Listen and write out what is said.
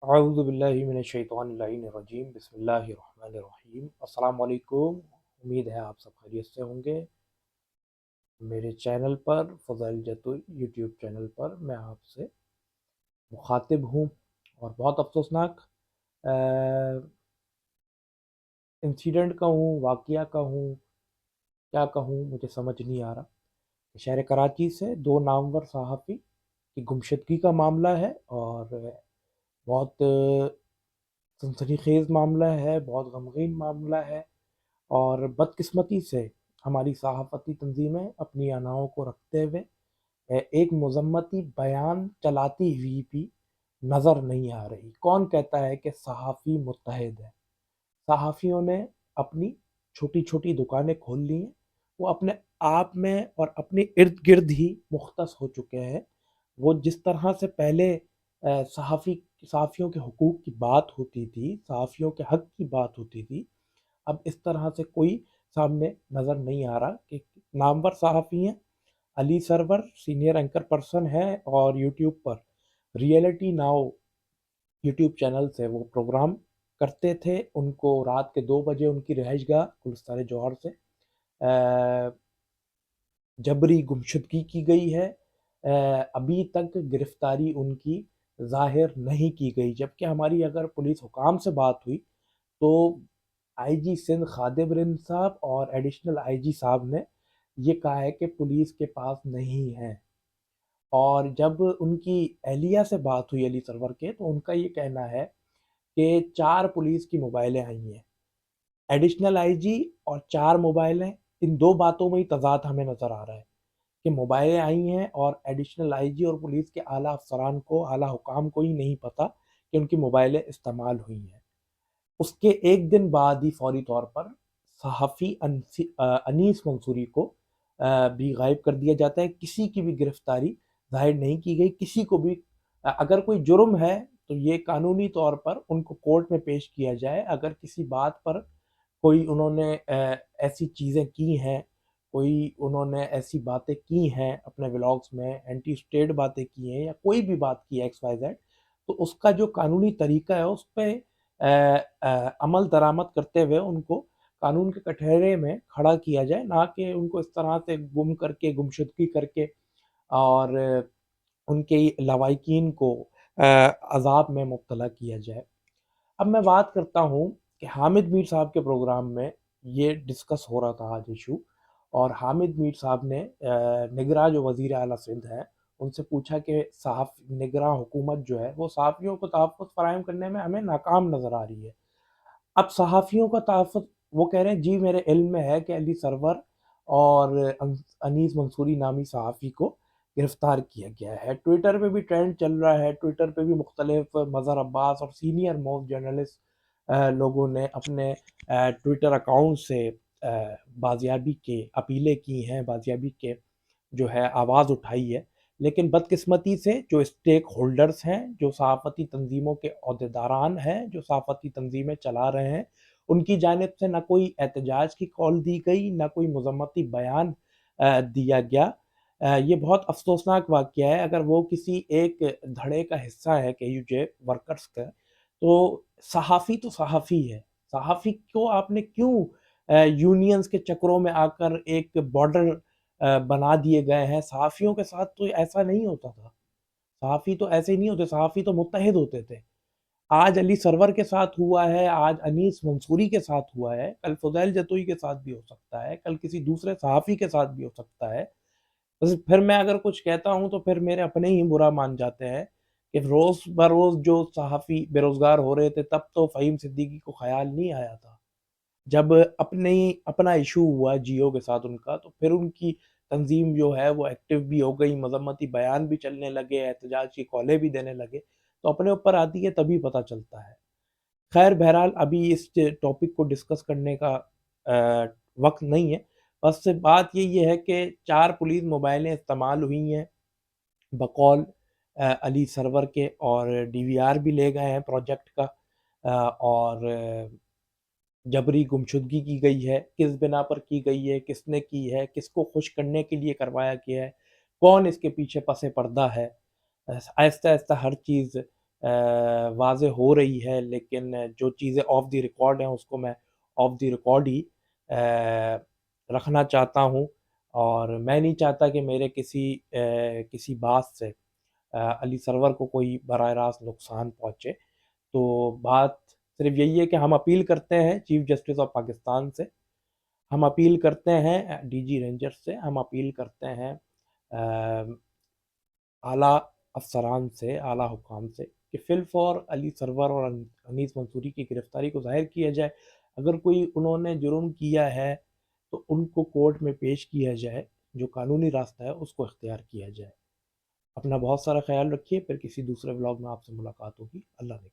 اعوذ باللہ من الشیطان اللعین الرجیم بسم اللہ الرحمن الرحیم۔ السلام علیکم، امید ہے آپ سب خیریت سے ہوں گے۔ میرے چینل پر فضائل جتوئی یوٹیوب چینل پر میں آپ سے مخاطب ہوں اور بہت افسوسناک انسیڈنٹ کا ہوں، واقعہ کا ہوں، کیا کہوں مجھے سمجھ نہیں آ رہا۔ شہر کراچی سے دو نامور صحافی کی گمشدگی کا معاملہ ہے اور بہت سنسنی خیز معاملہ ہے، بہت غمگین معاملہ ہے، اور بدقسمتی سے ہماری صحافتی تنظیمیں اپنی اناؤں کو رکھتے ہوئے ایک مذمتی بیان چلاتی ہوئی بھی نظر نہیں آ رہی۔ کون کہتا ہے کہ صحافی متحد ہے؟ صحافیوں نے اپنی چھوٹی چھوٹی دکانیں کھول لی ہیں، وہ اپنے آپ میں اور اپنے ارد گرد ہی مختص ہو چکے ہیں۔ وہ جس طرح سے پہلے صحافیوں کے حقوق کی بات ہوتی تھی، صحافیوں کے حق کی بات ہوتی تھی، اب اس طرح سے کوئی سامنے نظر نہیں آ رہا۔ کہ نامور صحافی ہیں، علی سرور سینئر اینکر پرسن ہے اور یوٹیوب پر ریئلٹی ناؤ یوٹیوب چینل سے وہ پروگرام کرتے تھے۔ ان کو رات کے 2 بجے ان کی رہائش گاہ گلستان جوہر سے جبری گمشدگی کی گئی ہے۔ ابھی تک گرفتاری ان کی ظاہر نہیں کی گئی، جبکہ ہماری اگر پولیس حکام سے بات ہوئی تو آئی جی سندھ خادم رند صاحب اور ایڈیشنل آئی جی صاحب نے یہ کہا ہے کہ پولیس کے پاس نہیں ہے۔ اور جب ان کی اہلیہ سے بات ہوئی علی سرور کے، تو ان کا یہ کہنا ہے کہ 4 پولیس کی موبائلیں آئی ہیں، ایڈیشنل آئی جی اور 4 موبائلیں۔ ان دو باتوں میں ہی تضاد ہمیں نظر آ رہا ہے کہ موبائلیں آئی ہیں اور ایڈیشنل آئی جی اور پولیس کے اعلیٰ افسران کو، اعلیٰ حکام کو ہی نہیں پتہ کہ ان کی موبائلیں استعمال ہوئی ہیں۔ اس کے ایک دن بعد ہی فوری طور پر صحافی انیس منصوری کو بھی غائب کر دیا جاتا ہے۔ کسی کی بھی گرفتاری ظاہر نہیں کی گئی۔ کسی کو بھی اگر کوئی جرم ہے تو یہ قانونی طور پر ان کو کورٹ میں پیش کیا جائے۔ اگر کسی بات پر کوئی انہوں نے ایسی چیزیں کی ہیں، کوئی انہوں نے ایسی باتیں کی ہیں اپنے ولاگز میں، اینٹی اسٹیٹ باتیں کی ہیں یا کوئی بھی بات کی ہے ایکس وائی زیڈ، تو اس کا جو قانونی طریقہ ہے اس پہ عمل درآمد کرتے ہوئے ان کو قانون کے کٹہرے میں کھڑا کیا جائے، نہ کہ ان کو اس طرح سے گم کر کے، گمشدگی کر کے اور ان کے لواحقین کو عذاب میں مبتلا کیا جائے۔ اب میں بات کرتا ہوں کہ حامد میر صاحب کے پروگرام میں یہ ڈسکس ہو رہا تھا آج ایشو، اور حامد میر صاحب نے نگراں جو وزیر اعلیٰ سندھ ہیں ان سے پوچھا کہ نگراں حکومت جو ہے وہ صحافیوں کو تحفظ فراہم کرنے میں ہمیں ناکام نظر آ رہی ہے۔ اب صحافیوں کا تحفظ، وہ کہہ رہے ہیں جی میرے علم میں ہے کہ علی سرور اور انیس منصوری نامی صحافی کو گرفتار کیا گیا ہے۔ ٹویٹر پہ بھی ٹرینڈ چل رہا ہے، ٹویٹر پہ بھی مختلف مظہر عباس اور سینئر موسٹ جرنلسٹ لوگوں نے اپنے ٹویٹر اکاؤنٹ سے بازیابی کے اپیلیں کی ہیں، بازیابی کے جو ہے آواز اٹھائی ہے۔ لیکن بدقسمتی سے جو اسٹیک ہولڈرز ہیں، جو صحافتی تنظیموں کے عہدیداران ہیں، جو صحافتی تنظیمیں چلا رہے ہیں، ان کی جانب سے نہ کوئی احتجاج کی کال دی گئی، نہ کوئی مذمتی بیان دیا گیا۔ یہ بہت افسوسناک واقعہ ہے۔ اگر وہ کسی ایک دھڑے کا حصہ ہے کہ یو جے ورکرز کا، تو صحافی تو صحافی ہے۔ صحافی کو آپ نے کیوں یونینز کے چکروں میں آ کر ایک بارڈر بنا دیے گئے ہیں؟ صحافیوں کے ساتھ تو ایسا نہیں ہوتا تھا، صحافی تو ایسے نہیں ہوتے، صحافی تو متحد ہوتے تھے۔ آج علی سرور کے ساتھ ہوا ہے، آج انیس منصوری کے ساتھ ہوا ہے، کل فضائل جتوئی کے ساتھ بھی ہو سکتا ہے، کل کسی دوسرے صحافی کے ساتھ بھی ہو سکتا ہے۔ بس پھر میں اگر کچھ کہتا ہوں تو پھر میرے اپنے ہی برا مان جاتے ہیں کہ روز بروز جو صحافی بے روزگار ہو رہے تھے تب تو فہیم صدیقی کو خیال نہیں آیا تھا۔ جب اپنا ایشو ہوا جیو کے ساتھ ان کا، تو پھر ان کی تنظیم جو ہے وہ ایکٹیو بھی ہو گئی، مذمتی بیان بھی چلنے لگے، احتجاج کی کالیں بھی دینے لگے۔ تو اپنے اوپر آتی ہے تبھی پتہ چلتا ہے۔ خیر بہرحال ابھی اس ٹاپک کو ڈسکس کرنے کا وقت نہیں ہے۔ بس بات یہ ہے کہ 4 پولیس موبائلیں استعمال ہوئی ہیں بقول علی سرور کے، اور ڈی وی آر بھی لے گئے ہیں پروجیکٹ کا، اور جبری گمشدگی کی گئی ہے۔ کس بنا پر کی گئی ہے، کس نے کی ہے، کس کو خوش کرنے کے لیے کروایا گیا ہے، کون اس کے پیچھے پس پردہ ہے، آہستہ آہستہ ہر چیز واضح ہو رہی ہے، لیکن جو چیزیں آف دی ریکارڈ ہیں اس کو میں آف دی ریکارڈ ہی رکھنا چاہتا ہوں، اور میں نہیں چاہتا کہ میرے کسی بات سے علی سرور کو کوئی براہ راست نقصان پہنچے۔ تو بات صرف یہی ہے کہ ہم اپیل کرتے ہیں چیف جسٹس آف پاکستان سے، ہم اپیل کرتے ہیں ڈی جی رینجر سے، ہم اپیل کرتے ہیں اعلیٰ افسران سے، اعلیٰ حکام سے کہ فی الفور علی سرور اور انیس منصوری کی گرفتاری کو ظاہر کیا جائے۔ اگر کوئی انہوں نے جرم کیا ہے تو ان کو کورٹ میں پیش کیا جائے، جو قانونی راستہ ہے اس کو اختیار کیا جائے۔ اپنا بہت سارا خیال رکھیے، پھر کسی دوسرے ولاگ میں آپ سے ملاقات ہوگی۔ اللہ نے